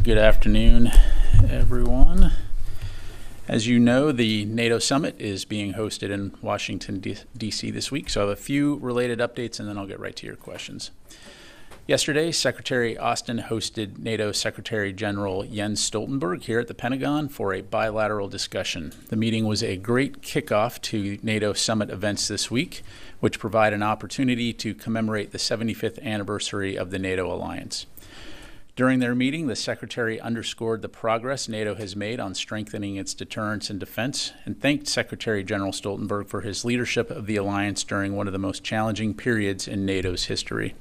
Good afternoon, everyone. As you know, the NATO summit is being hosted in Washington, D.C. this week, so I have a few related updates and then I'll get right to your questions. Yesterday, Secretary Austin hosted NATO Secretary General Jens Stoltenberg here at the Pentagon for a bilateral discussion. The meeting was a great kickoff to NATO summit events this week, which provide an opportunity to commemorate the 75th anniversary of the NATO alliance. During their meeting, the Secretary underscored the progress NATO has made on strengthening its deterrence and defense and thanked Secretary General Stoltenberg for his leadership of the alliance during one of the most challenging periods in NATO's history.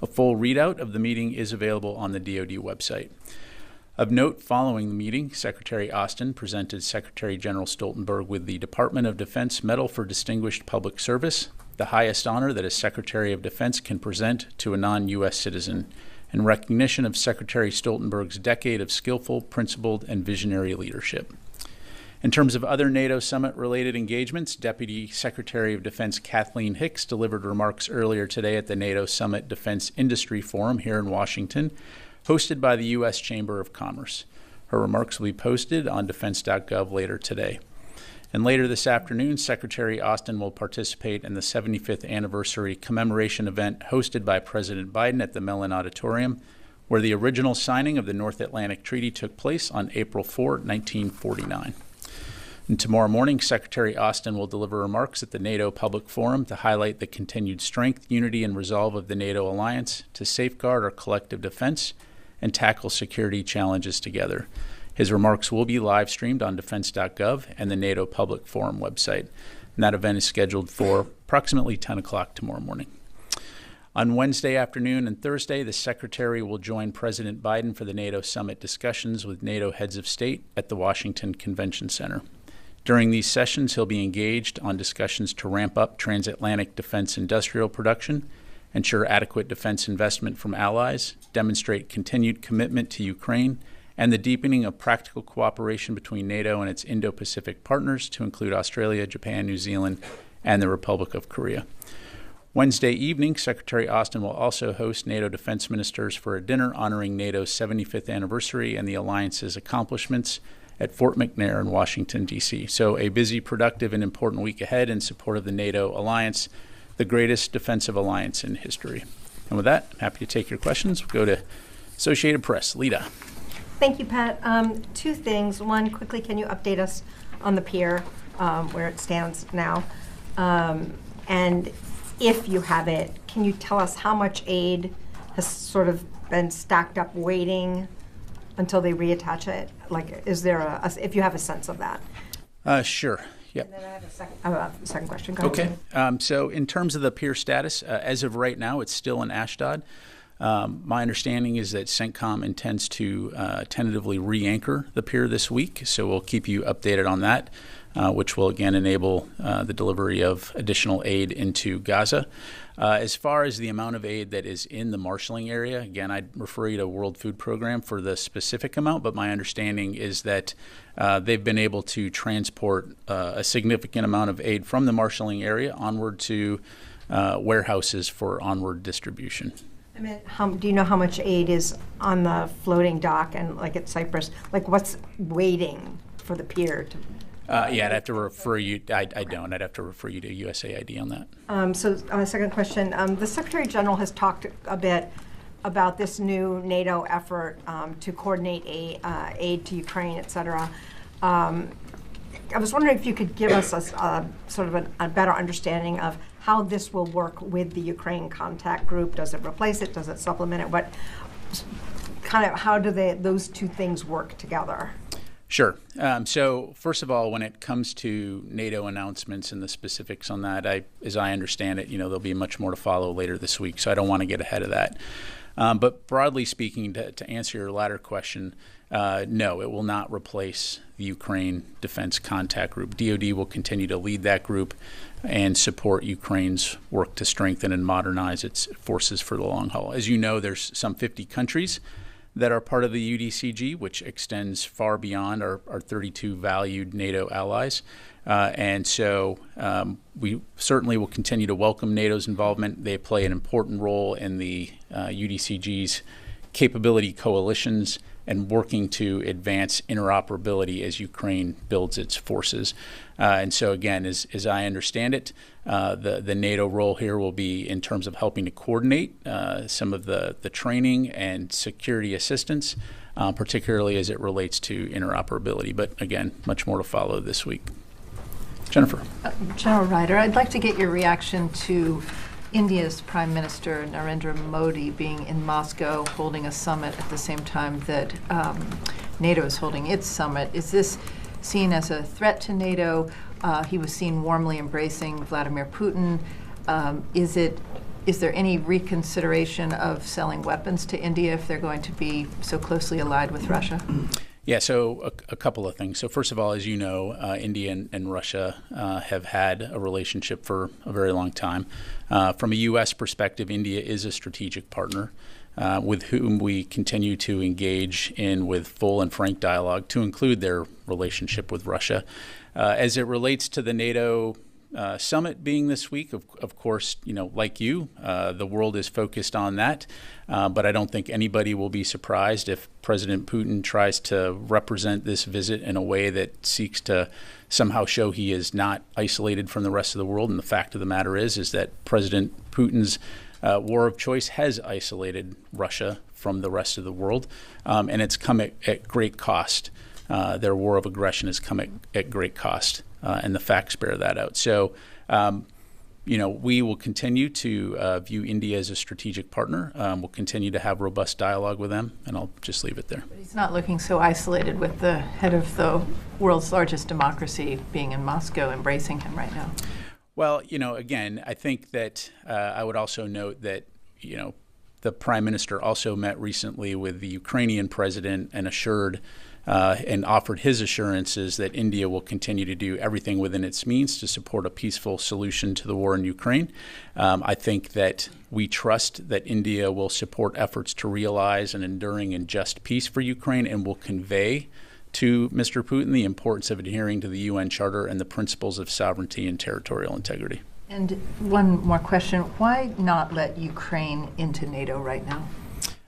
A full readout of the meeting is available on the DoD website. Of note, following the meeting, Secretary Austin presented Secretary General Stoltenberg with the Department of Defense Medal for Distinguished Public Service, the highest honor that a Secretary of Defense can present to a non-U.S. citizen, in recognition of Secretary Stoltenberg's decade of skillful, principled, and visionary leadership. In terms of other NATO summit-related engagements, Deputy Secretary of Defense Kathleen Hicks delivered remarks earlier today at the NATO Summit Defense Industry Forum here in Washington, hosted by the U.S. Chamber of Commerce. Her remarks will be posted on defense.gov later today. And later this afternoon, Secretary Austin will participate in the 75th anniversary commemoration event hosted by President Biden at the Mellon Auditorium, where the original signing of the North Atlantic Treaty took place on April 4, 1949. And tomorrow morning, Secretary Austin will deliver remarks at the NATO Public Forum to highlight the continued strength, unity, and resolve of the NATO alliance to safeguard our collective defense and tackle security challenges together. His remarks will be live streamed on defense.gov and the NATO Public Forum website. And that event is scheduled for approximately 10 o'clock tomorrow morning. On Wednesday afternoon and Thursday, the Secretary will join President Biden for the NATO summit discussions with NATO heads of state at the Washington Convention Center. During these sessions, he'll be engaged on discussions to ramp up transatlantic defense industrial production, ensure adequate defense investment from allies, demonstrate continued commitment to Ukraine, and the deepening of practical cooperation between NATO and its Indo-Pacific partners to include Australia, Japan, New Zealand, and the Republic of Korea. Wednesday evening, Secretary Austin will also host NATO defense ministers for a dinner honoring NATO's 75th anniversary and the alliance's accomplishments at Fort McNair in Washington, D.C. So a busy, productive, and important week ahead in support of the NATO alliance, the greatest defensive alliance in history. And with that, I'm happy to take your questions. We'll go to Associated Press. Lita. Thank you, Pat. Two things. One, quickly, can you update us on the pier, where it stands now? And if you have it, can you tell us how much aid has sort of been stacked up waiting until they reattach it? Like, is there if you have a sense of that? Sure. Yep. And then I have a second question. Go ahead. Okay. So in terms of the pier status, as of right now, it's still in Ashdod. My understanding is that CENTCOM intends to tentatively re-anchor the pier this week, so we'll keep you updated on that, which will again enable the delivery of additional aid into Gaza. As far as the amount of aid that is in the marshalling area, again, I'd refer you to World Food Program for the specific amount, but my understanding is that they've been able to transport a significant amount of aid from the marshalling area onward to warehouses for onward distribution. I mean, do you know how much aid is on the floating dock and like at Cyprus? Like, what's waiting for the pier to? I'd have to refer you. I don't. I'd have to refer you to USAID on that. So, second question: the Secretary General has talked a bit about this new NATO effort to coordinate aid to Ukraine, et cetera. I was wondering if you could give us a sort of a better understanding of how this will work with the Ukraine contact group. Does it replace it? Does it supplement it? What kind of, how do those two things work together? Sure. So first of all, when it comes to NATO announcements and the specifics on that, as I understand it, there'll be much more to follow later this week, so I don't want to get ahead of that. But broadly speaking, to answer your latter question, no, it will not replace the Ukraine Defense Contact Group. DoD will continue to lead that group and support Ukraine's work to strengthen and modernize its forces for the long haul. As you know, there's some 50 countries that are part of the UDCG, which extends far beyond our 32 valued NATO allies. And so we certainly will continue to welcome NATO's involvement. They play an important role in the UDCG's capability coalitions and working to advance interoperability as Ukraine builds its forces. And so again, as I understand it, the NATO role here will be in terms of helping to coordinate some of the training and security assistance, particularly as it relates to interoperability. But again, much more to follow this week. Jennifer. General Ryder, I'd like to get your reaction to India's Prime Minister Narendra Modi being in Moscow holding a summit at the same time that NATO is holding its summit. Is this seen as a threat to NATO? He was seen warmly embracing Vladimir Putin. Is there any reconsideration of selling weapons to India if they're going to be so closely allied with Russia? Yeah, so a couple of things. So first of all, as you know, India and Russia have had a relationship for a very long time. From a U.S. perspective, India is a strategic partner with whom we continue to engage in with full and frank dialogue, to include their relationship with Russia. As it relates to the NATO summit being this week, of course, like you, the world is focused on that. But I don't think anybody will be surprised if President Putin tries to represent this visit in a way that seeks to somehow show he is not isolated from the rest of the world. And the fact of the matter is that President Putin's war of choice has isolated Russia from the rest of the world, and it's come at great cost. Their war of aggression has come at great cost. And the facts bear that out. So, we will continue to view India as a strategic partner. We'll continue to have robust dialogue with them, and I'll just leave it there. But he's not looking so isolated with the head of the world's largest democracy being in Moscow, embracing him right now. Well, again, I think that I would also note that, the Prime Minister also met recently with the Ukrainian president and assured and offered his assurances that India will continue to do everything within its means to support a peaceful solution to the war in Ukraine. I think that we trust that India will support efforts to realize an enduring and just peace for Ukraine, and will convey to Mr. Putin the importance of adhering to the UN Charter and the principles of sovereignty and territorial integrity. And one more question. Why not let Ukraine into NATO right now?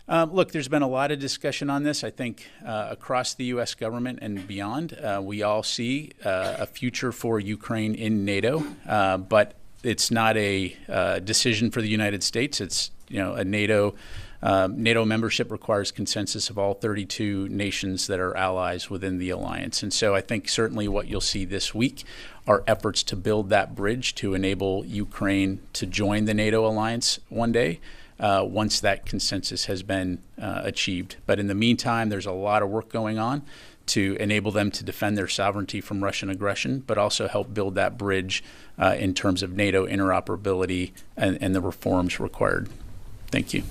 Look, there's been a lot of discussion on this. I think across the U.S. government and beyond, we all see a future for Ukraine in NATO, but it's not a decision for the United States. It's a NATO membership requires consensus of all 32 nations that are allies within the alliance. And so I think certainly what you'll see this week are efforts to build that bridge to enable Ukraine to join the NATO alliance one day, once that consensus has been achieved. But in the meantime, there's a lot of work going on to enable them to defend their sovereignty from Russian aggression, but also help build that bridge in terms of NATO interoperability and the reforms required. Thank you.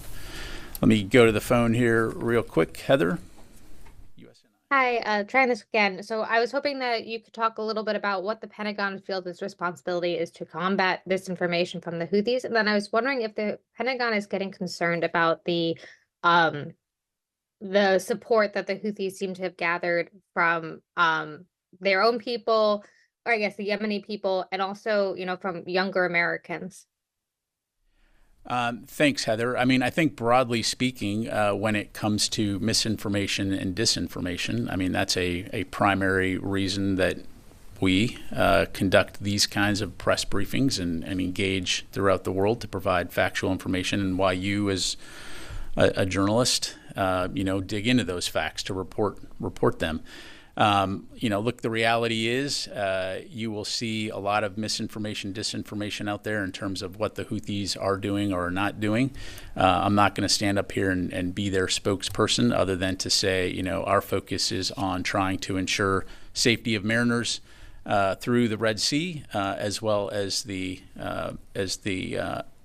Let me go to the phone here real quick. Heather? Hi, trying this again. So I was hoping that you could talk a little bit about what the Pentagon feels its responsibility is to combat disinformation from the Houthis. And then I was wondering if the Pentagon is getting concerned about the support that the Houthis seem to have gathered from their own people, or I guess the Yemeni people, and also, from younger Americans. Thanks, Heather. I mean, I think broadly speaking, when it comes to misinformation and disinformation, I mean, that's a primary reason that we conduct these kinds of press briefings and engage throughout the world to provide factual information, and why you as a journalist, dig into those facts to report them. Look, the reality is you will see a lot of misinformation, disinformation out there in terms of what the Houthis are doing or are not doing. I'm not going to stand up here and be their spokesperson, other than to say, our focus is on trying to ensure safety of mariners through the Red Sea, as well as the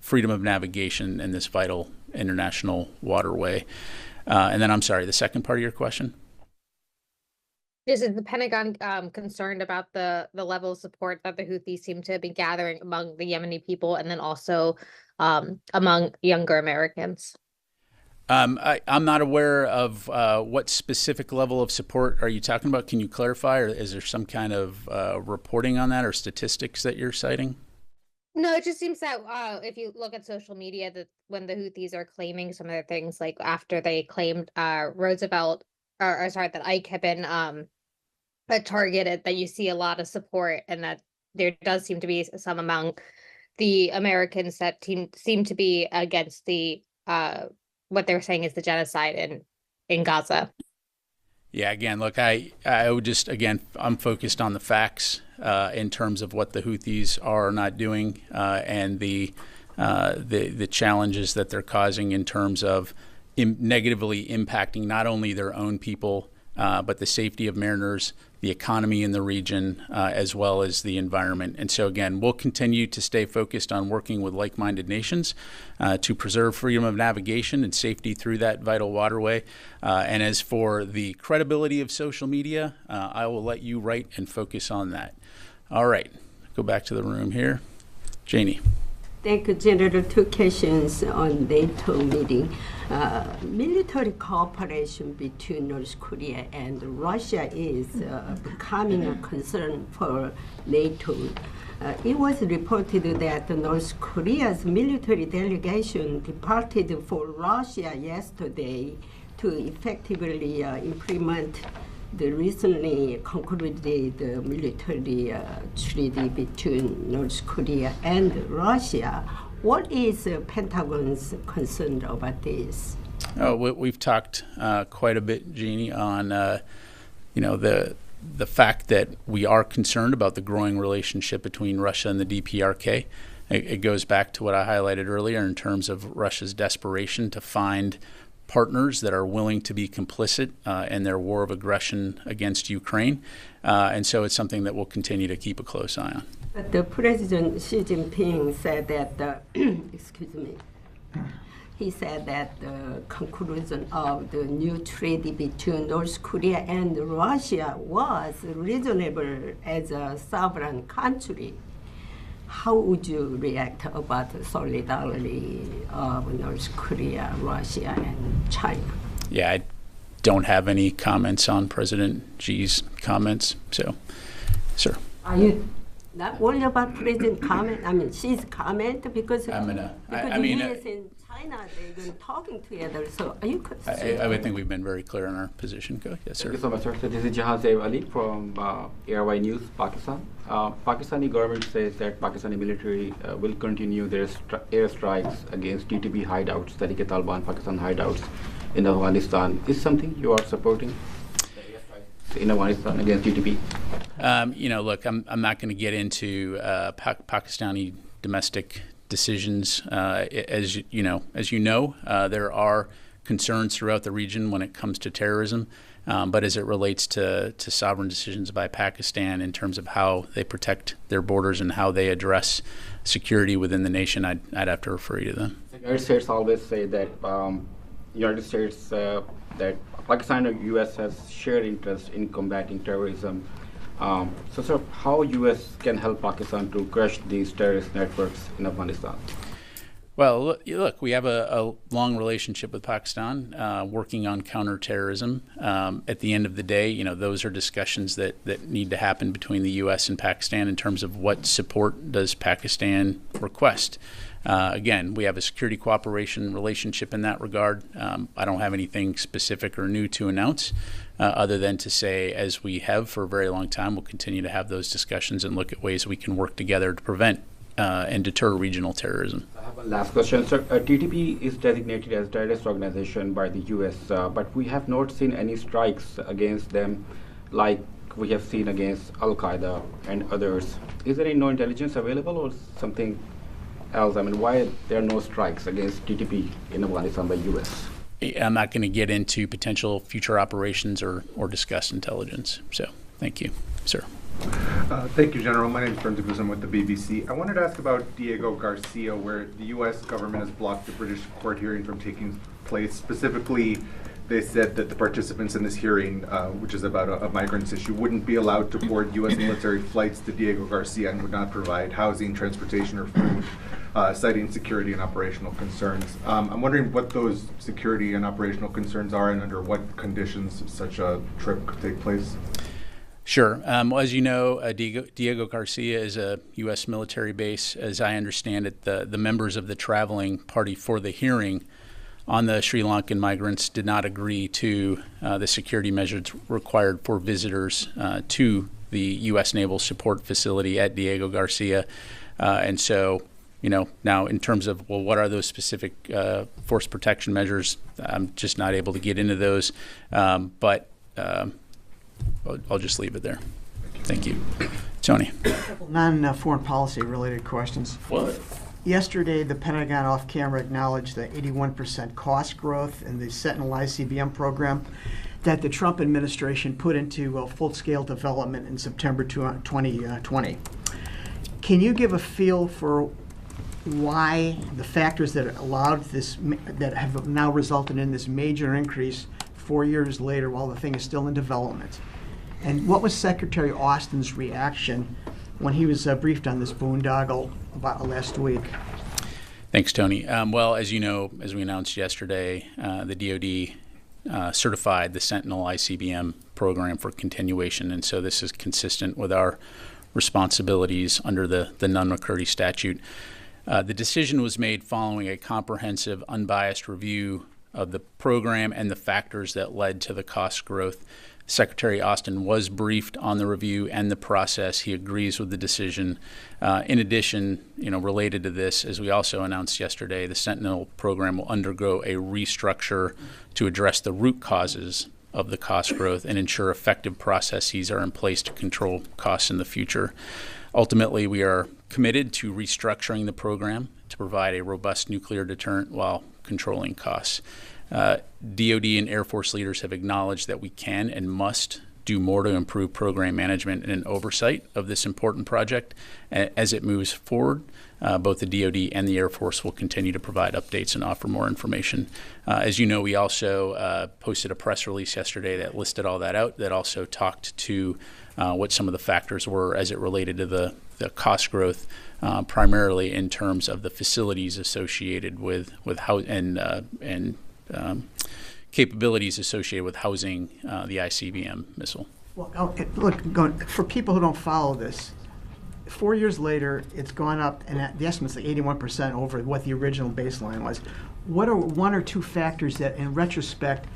freedom of navigation in this vital international waterway. And then, I'm sorry, the second part of your question? Is the Pentagon concerned about the level of support that the Houthis seem to be gathering among the Yemeni people, and then also among younger Americans? I'm not aware of what specific level of support are you talking about. Can you clarify, or is there some kind of reporting on that or statistics that you're citing? No, it just seems that if you look at social media, that when the Houthis are claiming some of the things, like after they claimed Roosevelt or sorry, that Ike had been targeted, that you see a lot of support, and that there does seem to be some among the Americans that seem to be against the what they're saying is the genocide in Gaza. Yeah, again, look, I would just, again, I'm focused on the facts in terms of what the Houthis are not doing and the challenges that they're causing in terms of negatively impacting not only their own people, but the safety of mariners, the economy in the region, as well as the environment. And so, again, we'll continue to stay focused on working with like-minded nations to preserve freedom of navigation and safety through that vital waterway. And as for the credibility of social media, I will let you write and focus on that. All right, go back to the room here. Janie. Thank you, General. Two questions on NATO meeting. Military cooperation between North Korea and Russia is becoming a concern for NATO. It was reported that North Korea's military delegation departed for Russia yesterday to effectively implement the recently concluded military treaty between North Korea and Russia. What is Pentagon's concern about this? Oh, we've talked quite a bit, Jeannie, on the fact that we are concerned about the growing relationship between Russia and the DPRK. It goes back to what I highlighted earlier in terms of Russia's desperation to find partners that are willing to be complicit in their war of aggression against Ukraine. And so it's something that we'll continue to keep a close eye on. But the President Xi Jinping said that, excuse me, he said that the conclusion of the new treaty between North Korea and Russia was reasonable as a sovereign country. How would you react about the solidarity of North Korea, Russia, and China? Yeah, I don't have any comments on President Xi's comments. So, sir. Are you not worried about President's comment? I mean, Xi's comment? Because the U.S. and China, they've been talking together. So are you concerned? I would think we've been very clear on our position. Go. Yes, sir. Thank you so much, sir. So this is Jahan Saif Ali from ARY News, Pakistan. Pakistani government says that Pakistani military will continue their airstrikes against TTP hideouts, Taliban Pakistan hideouts in Afghanistan. Is something you are supporting? In Afghanistan against TTP? Look, I'm not going to get into Pakistani domestic decisions. As you know, there are concerns throughout the region when it comes to terrorism. But as it relates to sovereign decisions by Pakistan in terms of how they protect their borders and how they address security within the nation, I'd have to refer you to them. The United States always say that United States that Pakistan and U.S. has shared interest in combating terrorism. So, sir, how U.S. can help Pakistan to crush these terrorist networks in Afghanistan? Well, look, we have a long relationship with Pakistan, working on counterterrorism. At the end of the day, those are discussions that need to happen between the U.S. and Pakistan in terms of what support does Pakistan request. Again, we have a security cooperation relationship in that regard. I don't have anything specific or new to announce other than to say, as we have for a very long time, we'll continue to have those discussions and look at ways we can work together to prevent and deter regional terrorism. I have one last question, sir. TTP is designated as terrorist organization by the U.S., but we have not seen any strikes against them like we have seen against Al-Qaeda and others. Is there any no intelligence available or something else? I mean, why there are no strikes against TTP in Afghanistan by U.S.? I'm not going to get into potential future operations or discuss intelligence. So, thank you, sir. Thank you, General. My name is Brendan Guzman with the BBC. I wanted to ask about Diego Garcia, where the U.S. government has blocked the British court hearing from taking place. Specifically, they said that the participants in this hearing, which is about a migrants issue, wouldn't be allowed to board U.S. military flights to Diego Garcia and would not provide housing, transportation, or food, citing security and operational concerns. I'm wondering what those security and operational concerns are and under what conditions such a trip could take place. Sure. Well, as you know, Diego Garcia is a U.S. military base. As I understand it, the members of the traveling party for the hearing on the Sri Lankan migrants did not agree to the security measures required for visitors to the U.S. Naval Support Facility at Diego Garcia. And so, now in terms of, well, what are those specific force protection measures? I'm just not able to get into those, but I'll just leave it there. Thank you. Tony. Non-foreign policy related questions. What? Yesterday, the Pentagon off-camera acknowledged the 81% cost growth in the Sentinel ICBM program that the Trump administration put into full-scale development in September 2020. Can you give a feel for why the factors that allowed this, that have now resulted in this major increase 4 years later while the thing is still in development? And what was Secretary Austin's reaction when he was briefed on this boondoggle about last week? Thanks, Tony. Well, as you know, as we announced yesterday, the DoD certified the Sentinel ICBM program for continuation, and so this is consistent with our responsibilities under the Nunn-McCurdy statute. The decision was made following a comprehensive, unbiased review of the program and the factors that led to the cost growth. Secretary Austin was briefed on the review and the process. He agrees with the decision. In addition, related to this, as we also announced yesterday, the Sentinel program will undergo a restructure to address the root causes of the cost growth and ensure effective processes are in place to control costs in the future. Ultimately, we are committed to restructuring the program to provide a robust nuclear deterrent while controlling costs. DoD and Air Force leaders have acknowledged that we can and must do more to improve program management and oversight of this important project. As it moves forward, both the DoD and the Air Force will continue to provide updates and offer more information. As you know, we also posted a press release yesterday that listed all that out, that also talked to what some of the factors were as it related to the cost growth, primarily in terms of the facilities associated with how and capabilities associated with housing the ICBM missile. Well, look, for people who don't follow this, 4 years later, it's gone up, and the estimate's like 81% over what the original baseline was. What are one or two factors that, in retrospect,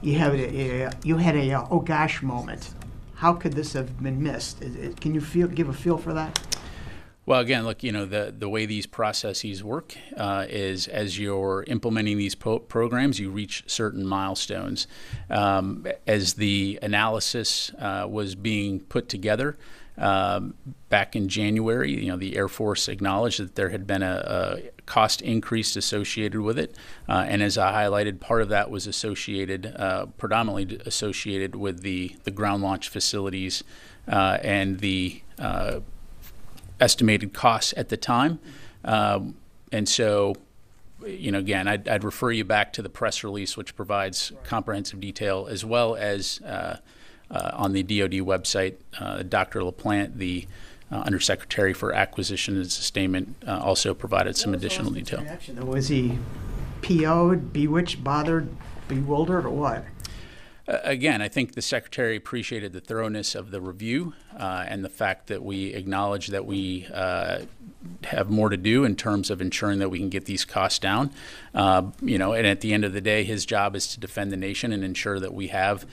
you had a oh gosh moment? How could this have been missed? Can you give a feel for that? Well, again, look, the way these processes work is as you're implementing these programs, you reach certain milestones. As the analysis was being put together back in January, the Air Force acknowledged that there had been a cost increase associated with it. And as I highlighted, part of that was associated, predominantly associated with the ground launch facilities and the estimated costs at the time. And so, again, I'd refer you back to the press release, which provides comprehensive detail, as well as on the DoD website, Dr. LaPlante, the Undersecretary for Acquisition and Sustainment, also provided some additional detail. Was he PO'd, bewitched, bothered, bewildered, or what? Again, I think the Secretary appreciated the thoroughness of the review and the fact that we acknowledge that we have more to do in terms of ensuring that we can get these costs down. And at the end of the day, his job is to defend the nation and ensure that we have,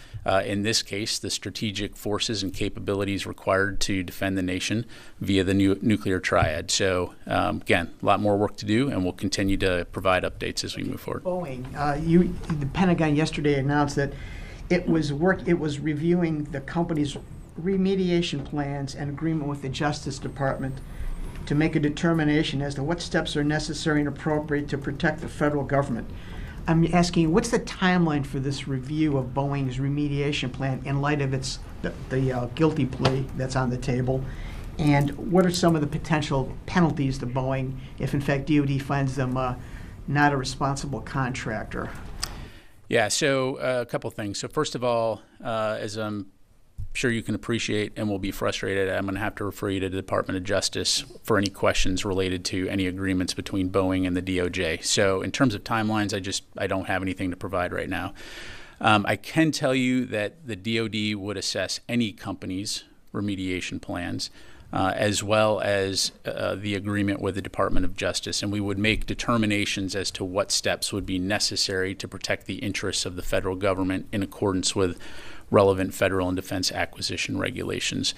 in this case, the strategic forces and capabilities required to defend the nation via the nuclear triad. So, again, a lot more work to do, and we'll continue to provide updates as we move forward. Boeing, the Pentagon yesterday announced that it was reviewing the company's remediation plans and agreement with the Justice Department to make a determination as to what steps are necessary and appropriate to protect the federal government. I'm asking you, what's the timeline for this review of Boeing's remediation plan in light of the guilty plea that's on the table? And what are some of the potential penalties to Boeing if, in fact, DoD finds them not a responsible contractor? Yeah, so a couple things. So first of all, as I'm sure you can appreciate and will be frustrated, I'm going to have to refer you to the Department of Justice for any questions related to any agreements between Boeing and the DOJ. So in terms of timelines, I don't have anything to provide right now. I can tell you that the DoD would assess any company's remediation plans as well as the agreement with the Department of Justice. And we would make determinations as to what steps would be necessary to protect the interests of the federal government in accordance with relevant federal and defense acquisition regulations.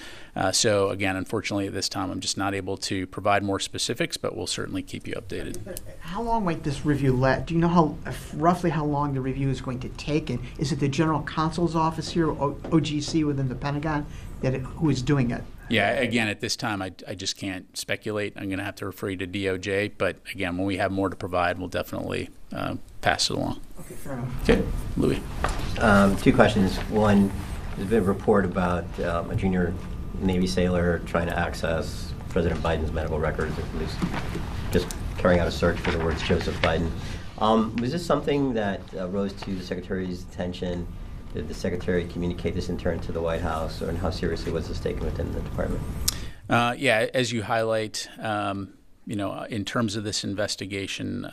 So again, unfortunately at this time, I'm just not able to provide more specifics, but we'll certainly keep you updated. How long might this review last? Do you know roughly how long the review is going to take? And is it the General Counsel's office here, or OGC within the Pentagon, who is doing it? Yeah, again, at this time, I just can't speculate. I'm going to have to refer you to DOJ. But again, when we have more to provide, we'll definitely pass it along. Okay, fair enough. Okay, Louis. Two questions. One, there's been a report about a junior Navy sailor trying to access President Biden's medical records, at least just carrying out a search for the words Joseph Biden. Was this something that rose to the Secretary's attention? Did the Secretary communicate this in turn to the White House, and how seriously was this taken within the department? Yeah, as you highlight, in terms of this investigation,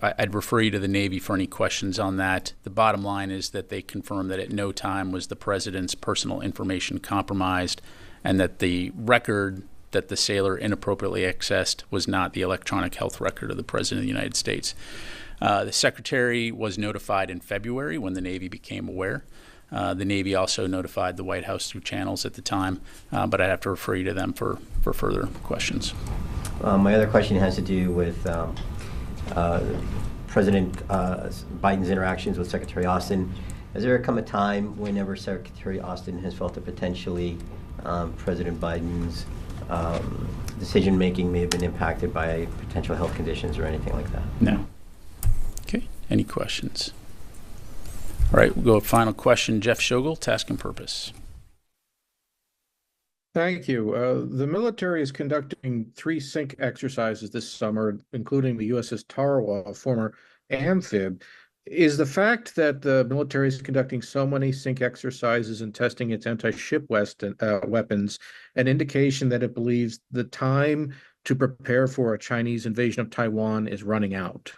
I'd refer you to the Navy for any questions on that. The bottom line is that they confirmed that at no time was the President's personal information compromised, and that the record that the sailor inappropriately accessed was not the electronic health record of the President of the United States. The Secretary was notified in February when the Navy became aware. The Navy also notified the White House through channels at the time, but I'd have to refer you to them for further questions. My other question has to do with President Biden's interactions with Secretary Austin. Has there come a time whenever Secretary Austin has felt that potentially President Biden's decision-making may have been impacted by potential health conditions or anything like that? No. Okay, any questions? All right, we'll go with final question. Jeff Shogel, task and purpose. Thank you. The military is conducting 3 sync exercises this summer, including the USS Tarawa, a former amphib. Is the fact that the military is conducting so many sync exercises and testing its anti-ship weapons an indication that it believes the time to prepare for a Chinese invasion of Taiwan is running out?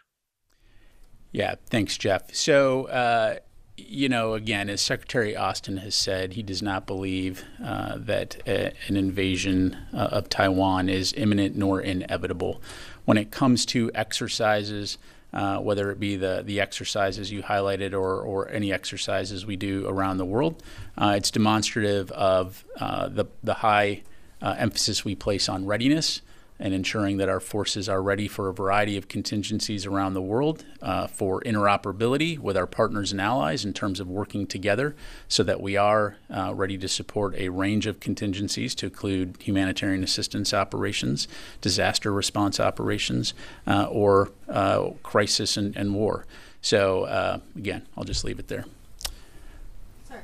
Yeah, thanks, Jeff. So, again, as Secretary Austin has said, he does not believe that an invasion of Taiwan is imminent nor inevitable. When it comes to exercises, whether it be the exercises you highlighted or any exercises we do around the world, it's demonstrative of the high emphasis we place on readiness and ensuring that our forces are ready for a variety of contingencies around the world, for interoperability with our partners and allies in terms of working together so that we are ready to support a range of contingencies to include humanitarian assistance operations, disaster response operations, or crisis and war. So again, I'll just leave it there. Sorry.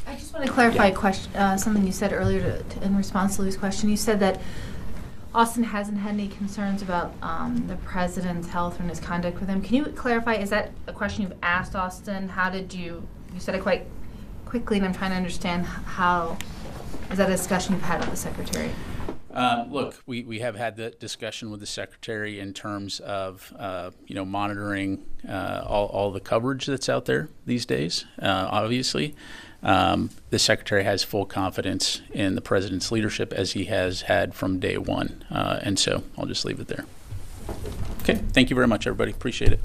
I just want to clarify a question, something you said earlier in response to Lou's question. You said that Austin hasn't had any concerns about the president's health and his conduct with him. Can you clarify, is that a question you've asked Austin? How did you said it quite quickly, and I'm trying to understand how, is that a discussion you've had with the Secretary? Look, we have had the discussion with the Secretary in terms of, monitoring all the coverage that's out there these days, obviously. The Secretary has full confidence in the President's leadership, as he has had from day one. And so I'll just leave it there. Okay, thank you very much, everybody. Appreciate it.